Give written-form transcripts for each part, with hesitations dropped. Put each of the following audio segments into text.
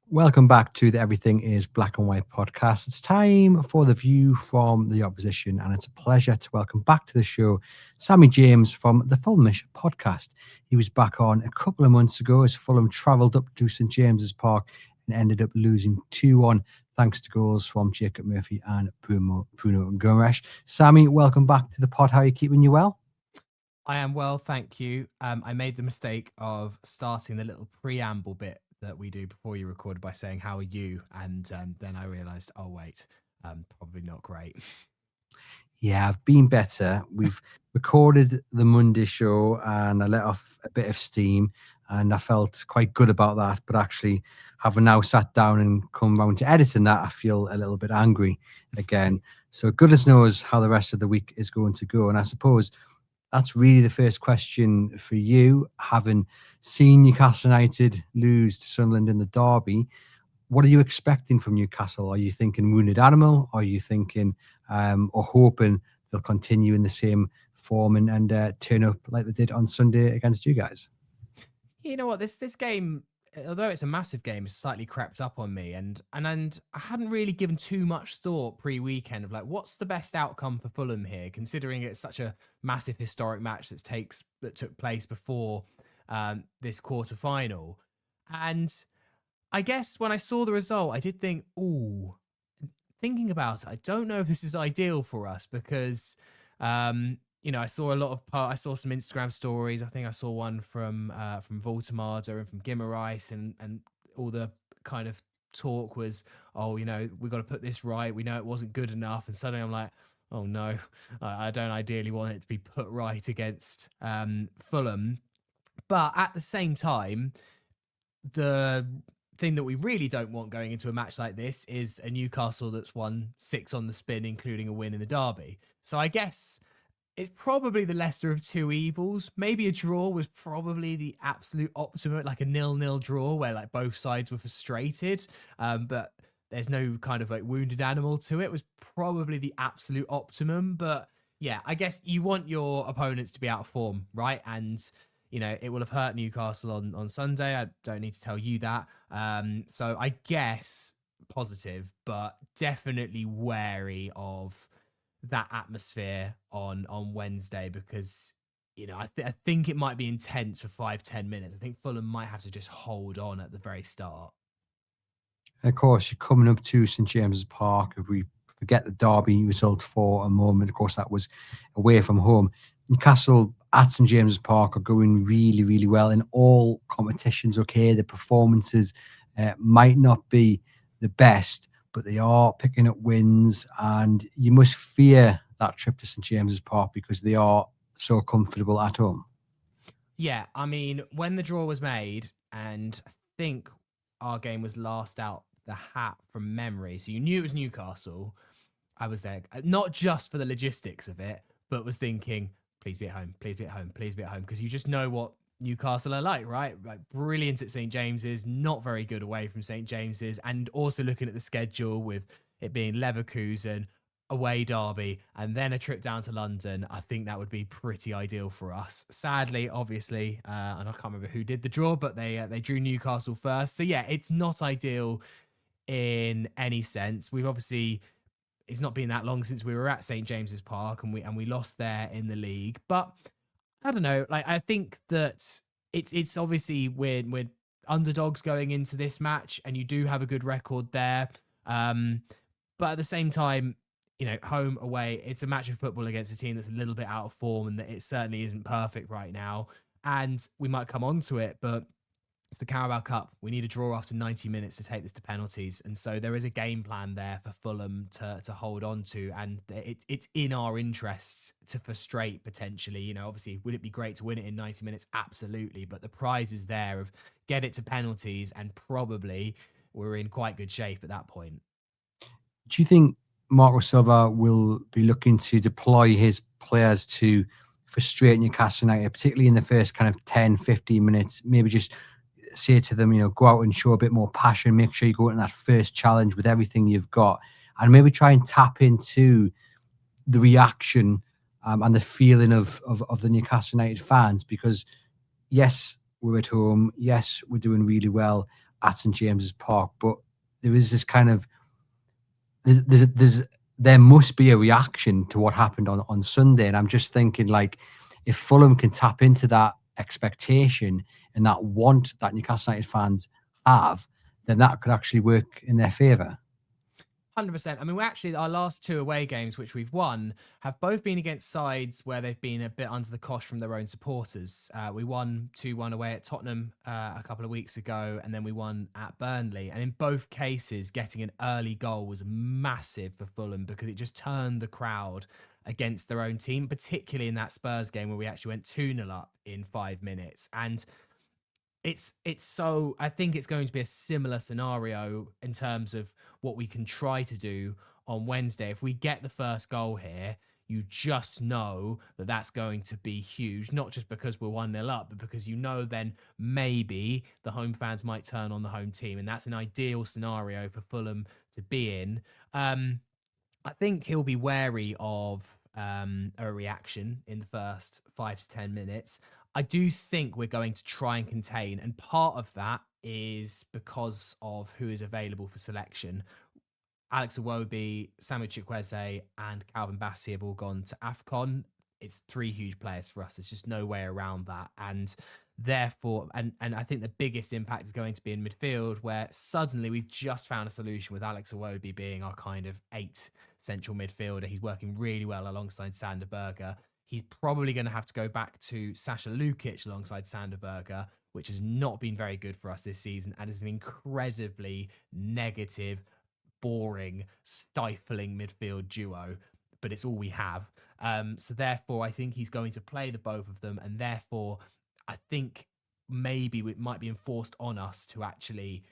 Welcome back to the Everything is Black and White podcast. It's time for the view from the opposition, and it's a pleasure to welcome back to the show Sammy James from the Fulhamish podcast. He was back on a couple of months ago as Fulham travelled up to St James's Park and ended up losing 2-1 thanks to goals from Jacob Murphy and Bruno Gomes. Sammy, welcome back to the pod. How are you keeping? You well? I am well, thank you. I made the mistake of starting the little preamble bit that we do before you record by saying, "How are you?" And then I realised, oh wait, probably not great. Yeah, I've been better. We've recorded the Monday show and I let off a bit of steam and I felt quite good about that. But actually, having now sat down and come round to editing that, I feel a little bit angry again. So goodness knows how the rest of the week is going to go. And I suppose that's really the first question for you, having seen Newcastle United lose to Sunderland in the derby. What are you expecting from Newcastle? Are you thinking wounded animal? Are you thinking or hoping they'll continue in the same form and turn up like they did on Sunday against you guys? You know what? This game, although it's a massive game, has slightly crept up on me, and I hadn't really given too much thought pre-weekend of like what's the best outcome for Fulham here, considering it's such a massive historic match that took place before this quarter final, and I guess when I saw the result, I did think, ooh, thinking about it, I don't know if this is ideal for us because, I saw I saw some Instagram stories. I think I saw one from Voltamada and from Gimmerice, and all the kind of talk was, oh, we got to put this right. We know it wasn't good enough, and suddenly I'm like, oh no, I don't ideally want it to be put right against Fulham, but at the same time the thing that we really don't want going into a match like this is a Newcastle that's won 6 on the spin, including a win in the derby. So I guess it's probably the lesser of two evils. Maybe a draw was probably the absolute optimum, like a 0-0 draw where like both sides were frustrated, but there's no kind of like wounded animal to it. Was probably the absolute optimum. But yeah, I guess you want your opponents to be out of form, right? And it will have hurt Newcastle on Sunday. I don't need to tell you that. So I guess positive, but definitely wary of that atmosphere on Wednesday because I think it might be intense for 5-10 minutes. I think Fulham might have to just hold on at the very start. And of course, you're coming up to St James's Park. If we forget the derby result for a moment, of course, that was away from home. Newcastle at St James's Park are going really, really well in all competitions. Okay, the performances might not be the best, but they are picking up wins, and you must fear that trip to St James's Park because they are so comfortable at home. Yeah, I mean, when the draw was made, and I think our game was last out the hat from memory, so you knew it was Newcastle. I was there, not just for the logistics of it, but was thinking, please be at home, please be at home, please be at home, because you just know what Newcastle are like, right? Like brilliant at St James's, not very good away from St James's, and also looking at the schedule with it being Leverkusen, away derby, and then a trip down to London. I think that would be pretty ideal for us. Sadly, obviously, and I can't remember who did the draw, but they drew Newcastle first. So yeah, it's not ideal in any sense. We've obviously it's not been that long since we were at St James's Park and we lost there in the league. But I don't know. Like I think that it's obviously we're underdogs going into this match, and you do have a good record there. But at the same time, home away, it's a match of football against a team that's a little bit out of form, and that it certainly isn't perfect right now. And we might come on to it, but it's the Carabao Cup. We need a draw after 90 minutes to take this to penalties. And so there is a game plan there for Fulham to hold on to. And it's in our interests to frustrate potentially. Obviously, would it be great to win it in 90 minutes? Absolutely. But the prize is there of get it to penalties, and probably we're in quite good shape at that point. Do you think Marco Silva will be looking to deploy his players to frustrate Newcastle United, particularly in the first kind of 10, 15 minutes? Maybe just say to them, go out and show a bit more passion, make sure you go into that first challenge with everything you've got, and maybe try and tap into the reaction and the feeling of the Newcastle United fans, because yes, we're at home, yes, we're doing really well, at St James's Park, but there is this kind of there must be a reaction to what happened on Sunday, and I'm just thinking like if Fulham can tap into that expectation and that want that Newcastle United fans have, then that could actually work in their favour. 100%. I mean, we're actually, our last two away games, which we've won, have both been against sides where they've been a bit under the cosh from their own supporters. We won 2-1 away at Tottenham a couple of weeks ago, and then we won at Burnley. And in both cases, getting an early goal was massive for Fulham because it just turned the crowd against their own team, particularly in that Spurs game where we actually went 2-0 up in 5 minutes. And it's so, I think it's going to be a similar scenario in terms of what we can try to do on Wednesday. If we get the first goal here, you just know that that's going to be huge, not just because we're 1-0 up, but because then maybe the home fans might turn on the home team, and that's an ideal scenario for Fulham to be in. I think he'll be wary of a reaction in the first 5 to 10 minutes. I do think we're going to try and contain, and part of that is because of who is available for selection. Alex Iwobi, Sammy Chukwueze, and Calvin Bassey have all gone to AFCON. It's 3 huge players for us. There's just no way around that. And therefore, and I think the biggest impact is going to be in midfield, where suddenly we've just found a solution with Alex Iwobi being our kind of 8 central midfielder. He's working really well alongside Sander Berge. He's probably going to have to go back to Sasha Lukic alongside Sander Berge, which has not been very good for us this season and is an incredibly negative, boring, stifling midfield duo, but it's all we have. So therefore, I think he's going to play the both of them, and therefore, I think maybe it might be enforced on us to actually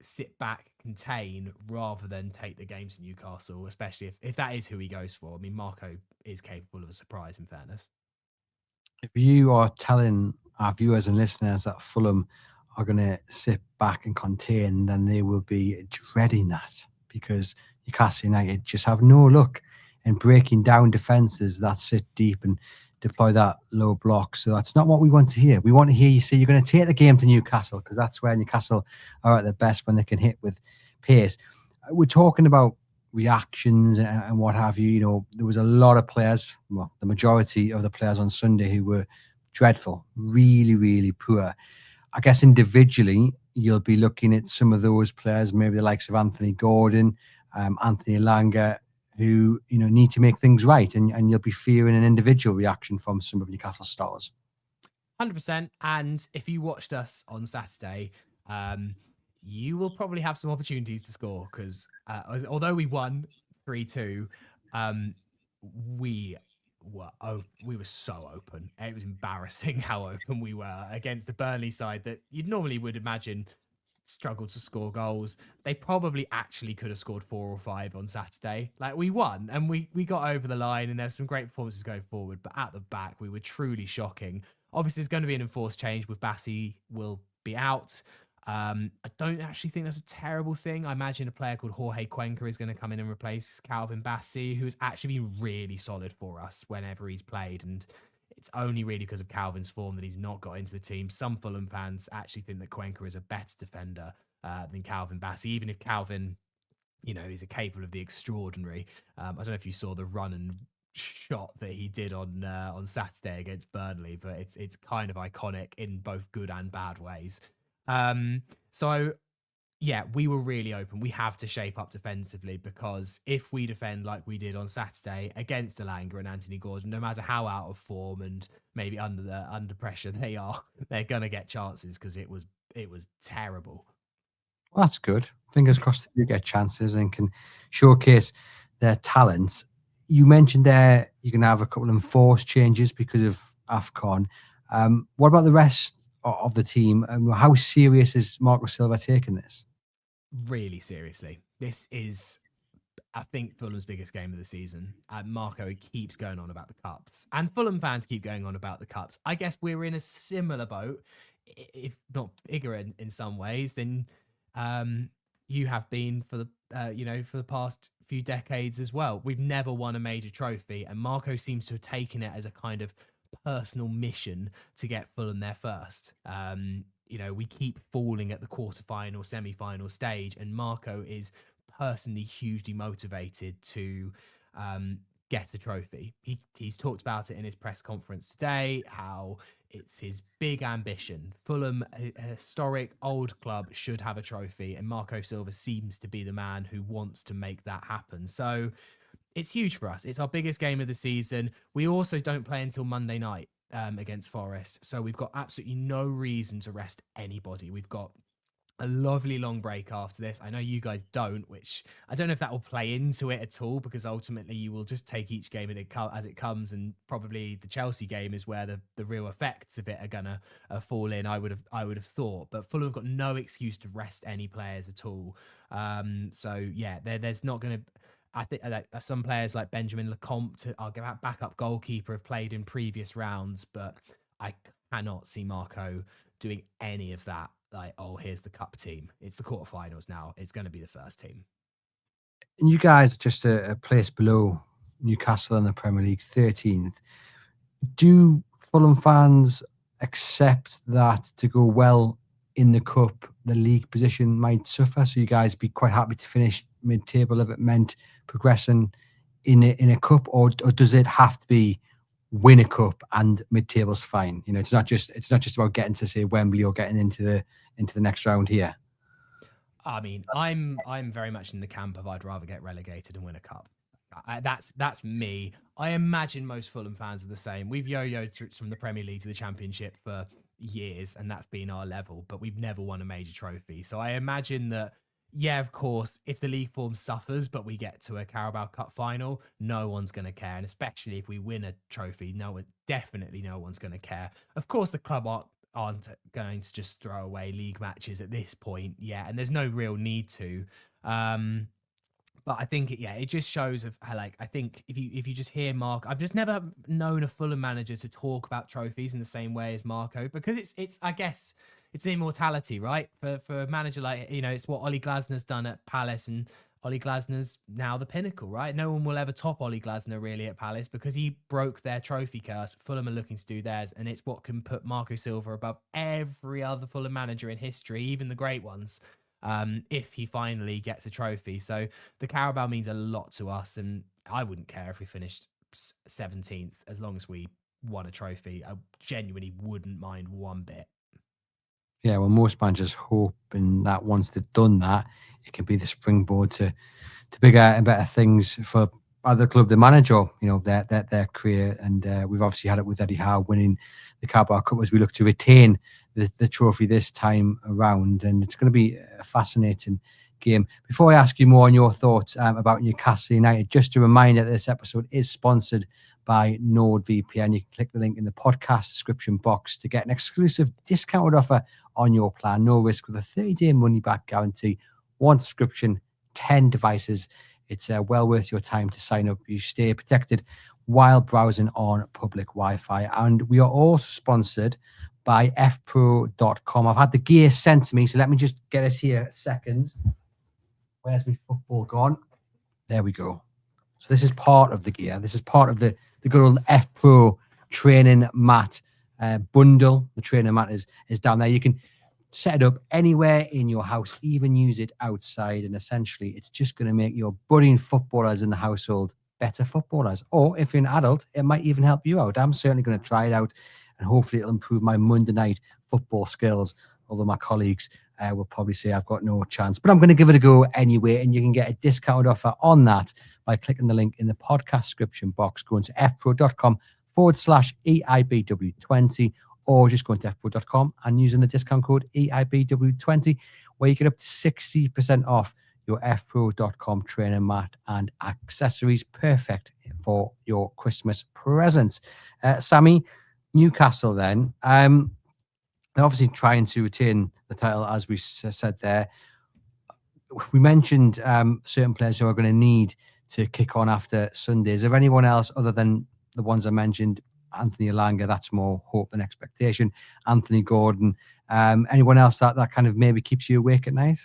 sit back, contain, rather than take the games to Newcastle, especially if that is who he goes for. I mean, Marco is capable of a surprise, in fairness. If you are telling our viewers and listeners that Fulham are going to sit back and contain, then they will be dreading that, because Newcastle United just have no luck in breaking down defences that sit deep and deploy that low block. So that's not what we want to hear. We want to hear you say you're going to take the game to Newcastle, because that's where Newcastle are at their best, when they can hit with pace. We're talking about reactions and what have you. You know, there was a lot of players, well, the majority of the players on Sunday who were dreadful, really, really poor. I guess individually, you'll be looking at some of those players, maybe the likes of Anthony Gordon, Anthony Elanga, who need to make things right, and you'll be fearing an individual reaction from some of Newcastle stars. 100%. And if you watched us on Saturday, you will probably have some opportunities to score, because although we won 3-2, we were so open. It was embarrassing how open we were against the Burnley side that you'd normally would imagine struggled to score goals. They probably actually could have scored 4 or 5 on Saturday. Like, we won and we got over the line, and there's some great performances going forward, but at the back we were truly shocking. Obviously there's going to be an enforced change with Bassey will be out. I don't actually think that's a terrible thing. I imagine a player called Jorge Cuenca is going to come in and replace Calvin Bassey, who has actually been really solid for us whenever he's played, and it's only really because of Calvin's form that he's not got into the team. Some Fulham fans actually think that Cuenca is a better defender than Calvin Bassey, even if Calvin, is capable of the extraordinary. I don't know if you saw the run and shot that he did on Saturday against Burnley, but it's kind of iconic in both good and bad ways. So yeah, we were really open. We have to shape up defensively, because if we defend like we did on Saturday against Elanga and Anthony Gordon, no matter how out of form and maybe under pressure they are, they're gonna get chances, because it was terrible. Well, that's good. Fingers crossed that you get chances and can showcase their talents. You mentioned there you're going to have a couple of enforced changes because of AFCON. What about the rest of the team? How serious is Marco Silva taking this? Really seriously. This is, I think, Fulham's biggest game of the season. Marco keeps going on about the Cups, and Fulham fans keep going on about the Cups. I guess we're in a similar boat, if not bigger in some ways, than you have been for the past few decades as well. We've never won a major trophy, and Marco seems to have taken it as a kind of personal mission to get Fulham there first. we keep falling at the quarterfinal, semi-final stage, and Marco is personally hugely motivated to get a trophy. He's talked about it in his press conference today, how it's his big ambition. Fulham, a historic old club, should have a trophy, and Marco Silva seems to be the man who wants to make that happen. So it's huge for us. It's our biggest game of the season. We also don't play until Monday night against Forest. So we've got absolutely no reason to rest anybody. We've got a lovely long break after this. I know you guys don't, which I don't know if that will play into it at all, because ultimately you will just take each game as it comes, and probably the Chelsea game is where the real effects of it are gonna fall in. I would have thought, but Fulham have got no excuse to rest any players at all. So yeah, there's not gonna. I think some players like Benjamin Lecomte, our backup goalkeeper, have played in previous rounds, but I cannot see Marco doing any of that. Like, oh, here's the cup team. It's the quarterfinals now. It's going to be the first team. And you guys are just a place below Newcastle in the Premier League, 13th. Do Fulham fans accept that to go well in the cup, the league position might suffer? So you guys be quite happy to finish mid-table if it meant progressing in a cup, or does it have to be win a cup and mid-table's fine? It's not just about getting to, say, Wembley or getting into the next round here. I mean, I'm very much in the camp of I'd rather get relegated and win a cup. That's me. I imagine most Fulham fans are the same. We've yo-yoed from the Premier League to the Championship for years, and that's been our level, but we've never won a major trophy. So I imagine that, yeah, of course, if the league form suffers, but we get to a Carabao Cup final, no one's going to care. And especially if we win a trophy, definitely no one's going to care. Of course, the club aren't going to just throw away league matches at this point. Yeah. And there's no real need to. But I think it just shows of how, like, I think if you just hear Mark, I've just never known a Fulham manager to talk about trophies in the same way as Marco, because it's I guess it's immortality, right? For a manager, like, it's what Ollie Glasner's done at Palace, and Ollie Glasner's now the pinnacle, right? No one will ever top Ollie Glasner really at Palace, because he broke their trophy curse. Fulham are looking to do theirs, and it's what can put Marco Silva above every other Fulham manager in history, even the great ones. If he finally gets a trophy. So the Carabao means a lot to us, and I wouldn't care if we finished 17th as long as we won a trophy. I genuinely wouldn't mind one bit. Yeah, well, most managers hope that once they've done that, it can be the springboard to bigger and better things for either club they manage, or their career. And we've obviously had it with Eddie Howe winning the Carabao Cup as we look to retain the trophy this time around. And it's going to be a fascinating game. Before I ask you more on your thoughts about Newcastle United, just a reminder that this episode is sponsored by NordVPN. You can click the link in the podcast description box to get an exclusive discounted offer on your plan. No risk, with a 30-day money-back guarantee. One subscription, 10 devices. It's well worth your time to sign up. You stay protected while browsing on public Wi-Fi. And we are also sponsored by fpro.com. I've had the gear sent to me, so let me just get it here. Seconds. Where's my football gone? There we go. So this is part of the gear. This is part of the good old FPro training mat bundle. The training mat is down there. You can set it up anywhere in your house, even use it outside, and essentially it's just going to make your budding footballers in the household better footballers. Or if you're an adult, it might even help you out. I'm certainly going to try it out, and hopefully it'll improve my Monday night football skills, although my colleagues will probably say I've got no chance. But I'm going to give it a go anyway, and you can get a discount offer on that by clicking the link in the podcast description box, going to fpro.com/EIBW20, or just going to fpro.com and using the discount code EIBW20, where you get up to 60% off your fpro.com training mat and accessories. Perfect for your Christmas presents. Sammy, Newcastle then. They're obviously trying to retain the title, as we said there. We mentioned certain players who are going to need to kick on after Sunday. Is there anyone else other than the ones I mentioned? Anthony Elanga, that's more hope than expectation. Anthony Gordon. Anyone else that kind of maybe keeps you awake at night?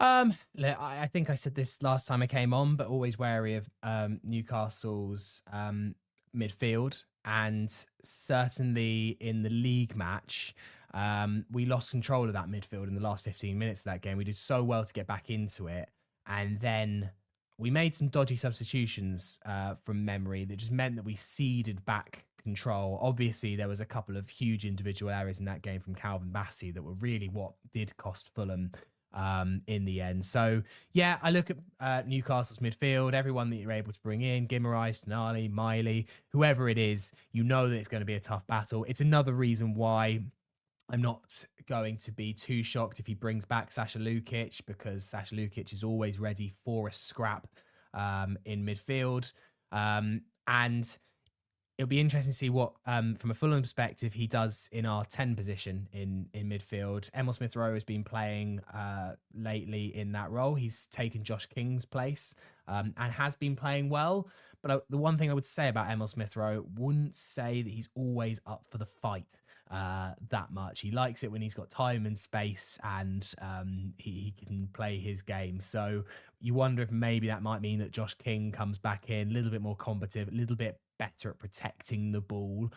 I think I said this last time I came on, but always wary of Newcastle's midfield, and certainly in the league match, We lost control of that midfield in the last 15 minutes of that game. We did so well to get back into it. And then we made some dodgy substitutions from memory that just meant that we ceded back control. Obviously, there was a couple of huge individual errors in that game from Calvin Bassey that were really what did cost Fulham in the end. So, yeah, I look at Newcastle's midfield, everyone that you're able to bring in, Guimaraes, Tonali, Miley, whoever it is, you know that it's going to be a tough battle. It's another reason why I'm not going to be too shocked if he brings back Sasha Lukic, because Sasha Lukic is always ready for a scrap in midfield. And it'll be interesting to see what, from a Fulham perspective, he does in our 10 position in midfield. Emil Smith-Rowe has been playing lately in that role. He's taken Josh King's place and has been playing well. But the one thing I would say about Emil Smith-Rowe, wouldn't say that he's always up for the fight that much. He likes it when he's got time and space, and he can play his game. So you wonder if maybe that might mean that Josh King comes back in a little bit more combative, a little bit better at protecting the ball.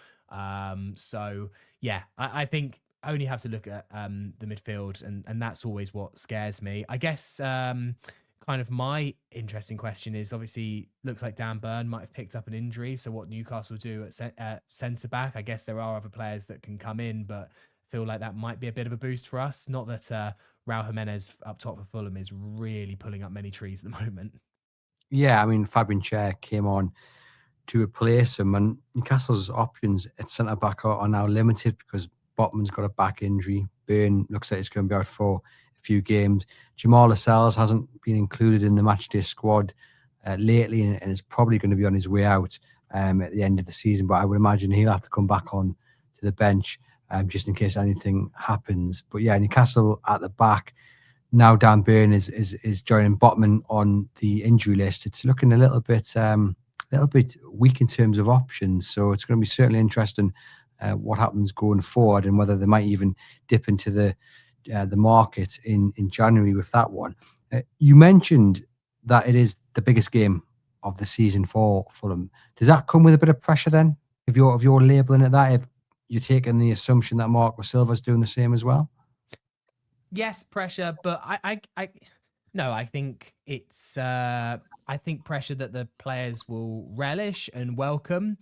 So yeah, I think I only have to look at the midfield, and that's always what scares me. I guess kind of my interesting question is, obviously looks like Dan Burn might have picked up an injury. So what Newcastle do at centre back? I guess there are other players that can come in, but I feel like that might be a bit of a boost for us. Not that Raul Jimenez up top for Fulham is really pulling up many trees at the moment. Yeah, I mean, Fabian Schär came on to replace him, and Newcastle's options at centre back are now limited because Botman's got a back injury. Burn looks like he's going to be out for a few games. Jamal Lascelles hasn't been included in the matchday squad lately, and is probably going to be on his way out at the end of the season. But I would imagine he'll have to come back on to the bench just in case anything happens. But yeah, Newcastle at the back. Now Dan Burn is joining Botman on the injury list. It's looking a little bit weak in terms of options. So it's going to be certainly interesting what happens going forward, and whether they might even dip into the market in January with that one. You mentioned that it is the biggest game of the season for Fulham. Does that come with a bit of pressure then? If you're labeling it that, if you're taking the assumption that Marco Silva's doing the same as well? Yes, pressure, but I think it's I think pressure that the players will relish and welcome,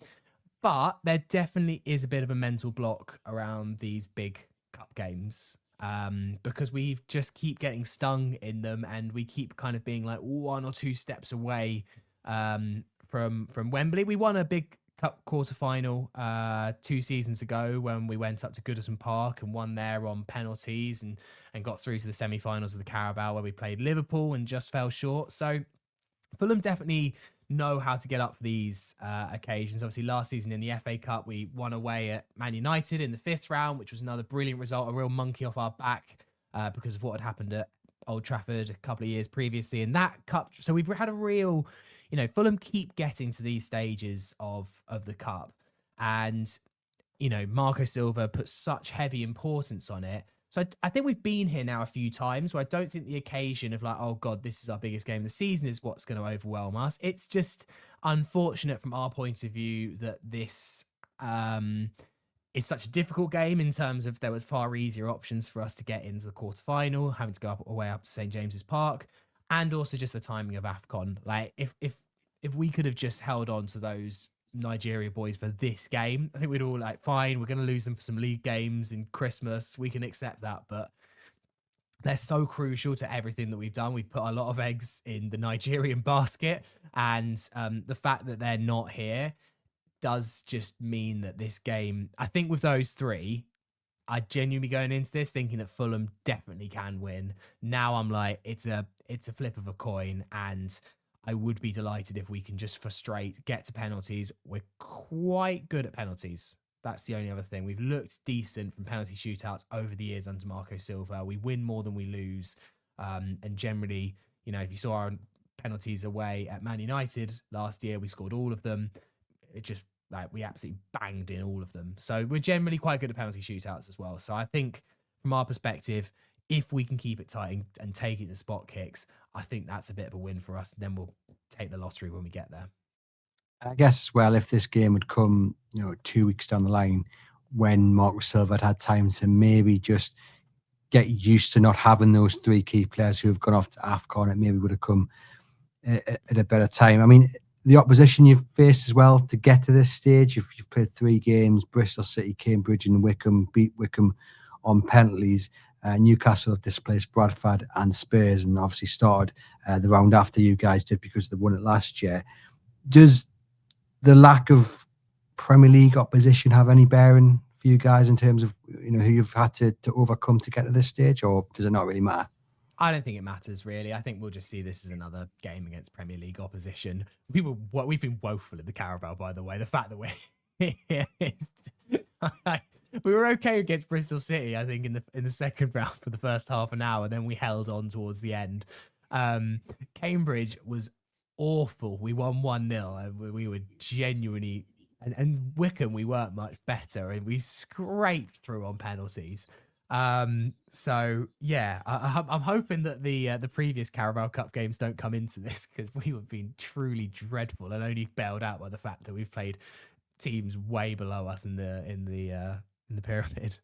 but there definitely is a bit of a mental block around these big cup games. Because we just keep getting stung in them, and we keep kind of being like one or two steps away from Wembley. We won a big cup quarter-final 2 seasons ago when we went up to Goodison Park and won there on penalties, and got through to the semi-finals of the Carabao, where we played Liverpool and just fell short. So Fulham definitely know how to get up for these occasions. Obviously, last season in the FA Cup, we won away at Man United in the 5th round, which was another brilliant result, a real monkey off our back because of what had happened at Old Trafford a couple of years previously in that cup. So we've had a real, Fulham keep getting to these stages of the cup, and Marco Silva puts such heavy importance on it. So I think we've been here now a few times where I don't think the occasion of like, oh God, this is our biggest game of the season is what's going to overwhelm us. It's just unfortunate from our point of view that this is such a difficult game, in terms of there was far easier options for us to get into the quarterfinal, having to go away up to St. James's Park, and also just the timing of AFCON. Like if we could have just held on to those Nigeria boys for this game, I think we'd all like, fine, we're going to lose them for some league games in Christmas, we can accept that. But they're so crucial to everything that we've done. We've put a lot of eggs in the Nigerian basket, and the fact that they're not here does just mean that this game, I think with those three, I genuinely going into this thinking that Fulham definitely can win. Now I'm like, it's a flip of a coin, and I would be delighted if we can just frustrate, get to penalties. We're quite good at penalties. That's the only other thing. We've looked decent from penalty shootouts over the years under Marco Silva. We win more than we lose. And generally, if you saw our penalties away at Man United last year, we scored all of them. It just, like, we absolutely banged in all of them. So we're generally quite good at penalty shootouts as well. So I think from our perspective, if we can keep it tight and take it to spot kicks, I think that's a bit of a win for us. Then we'll take the lottery when we get there. I guess, well, if this game had come, 2 weeks down the line, when Marco Silva had time to maybe just get used to not having those three key players who have gone off to AFCON. It maybe would have come at a better time. I mean, the opposition you've faced as well to get to this stage, you've played 3 games, Bristol City, Cambridge and Wickham, beat Wickham on penalties. Newcastle have displaced Bradford and Spurs, and obviously started the round after you guys did because they won it last year. Does the lack of Premier League opposition have any bearing for you guys in terms of who you've had to overcome to get to this stage, or does it not really matter? I don't think it matters really. I think we'll just see this as another game against Premier League opposition. We've been woeful in the Carabao, by the way. The fact that we were okay against Bristol City, I think, in the second round for the first half an hour, then we held on towards the end. Cambridge was awful. We won 1-0, and we were genuinely, and Wickham we weren't much better, and we scraped through on penalties. So yeah, I'm hoping that the previous Carabao Cup games don't come into this, because we have been truly dreadful and only bailed out by the fact that we've played teams way below us in the pyramid.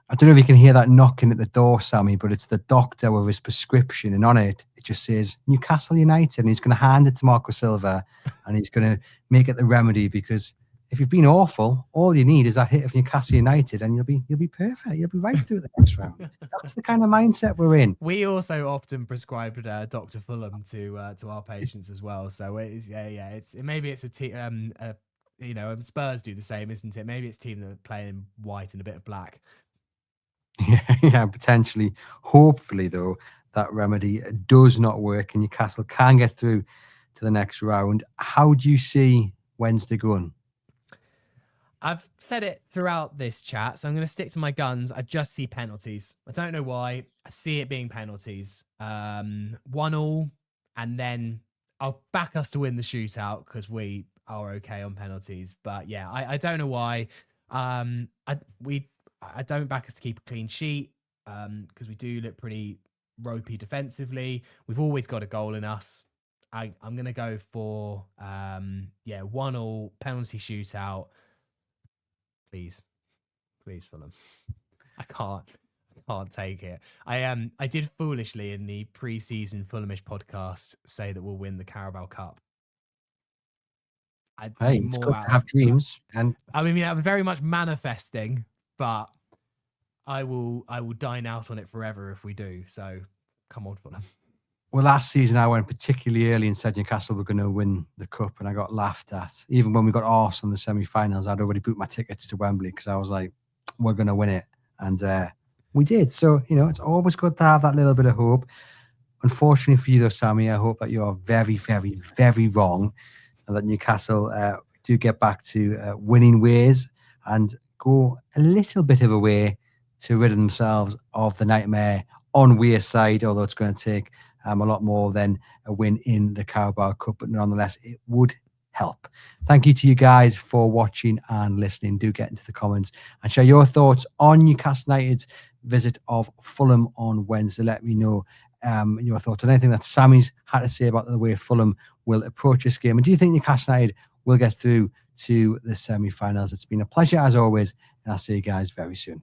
I don't know if you can hear that knocking at the door, Sammy, but it's the doctor with his prescription, and on it just says Newcastle United, and he's going to hand it to Marco Silva, and he's going to make it the remedy, because if you've been awful, all you need is that hit of Newcastle United, and you'll be perfect. You'll be right through the next round. That's the kind of mindset we're in. We also often prescribed Dr. Fulham to our patients as well. So it's maybe it's a team. Spurs do the same, isn't it? Maybe it's a team that are playing in white and a bit of black. Yeah, potentially. Hopefully, though, that remedy does not work, and Newcastle can get through to the next round. How do you see Wednesday going? I've said it throughout this chat, so I'm going to stick to my guns. I just see penalties. I don't know why. I see it being penalties. 1-1, and then I'll back us to win the shootout because we are okay on penalties. But yeah, I don't know why. I don't back us to keep a clean sheet because we do look pretty ropey defensively. We've always got a goal in us. I'm going to go for 1-1 penalty shootout. Please, Fulham. I can't take it. I did foolishly in the pre-season Fulhamish podcast say that we'll win the Carabao Cup. It's good to have dreams, and I'm very much manifesting, but I will dine out on it forever if we do. So come on, Fulham. Well, last season I went particularly early and said Newcastle were going to win the cup, and I got laughed at. Even when we got Arsenal in the semi-finals, I'd already booked my tickets to Wembley because I was like, we're going to win it. And we did. So, it's always good to have that little bit of hope. Unfortunately for you, though, Sammy, I hope that you are very, very, very wrong, and that Newcastle do get back to winning ways and go a little bit of a way to rid themselves of the nightmare on Wearside, although it's going to take a lot more than a win in the Carabao Cup, but nonetheless, it would help. Thank you to you guys for watching and listening. Do get into the comments and share your thoughts on Newcastle United's visit of Fulham on Wednesday. Let me know your thoughts on anything that Sammy's had to say about the way Fulham will approach this game. And do you think Newcastle United will get through to the semi-finals? It's been a pleasure as always, and I'll see you guys very soon.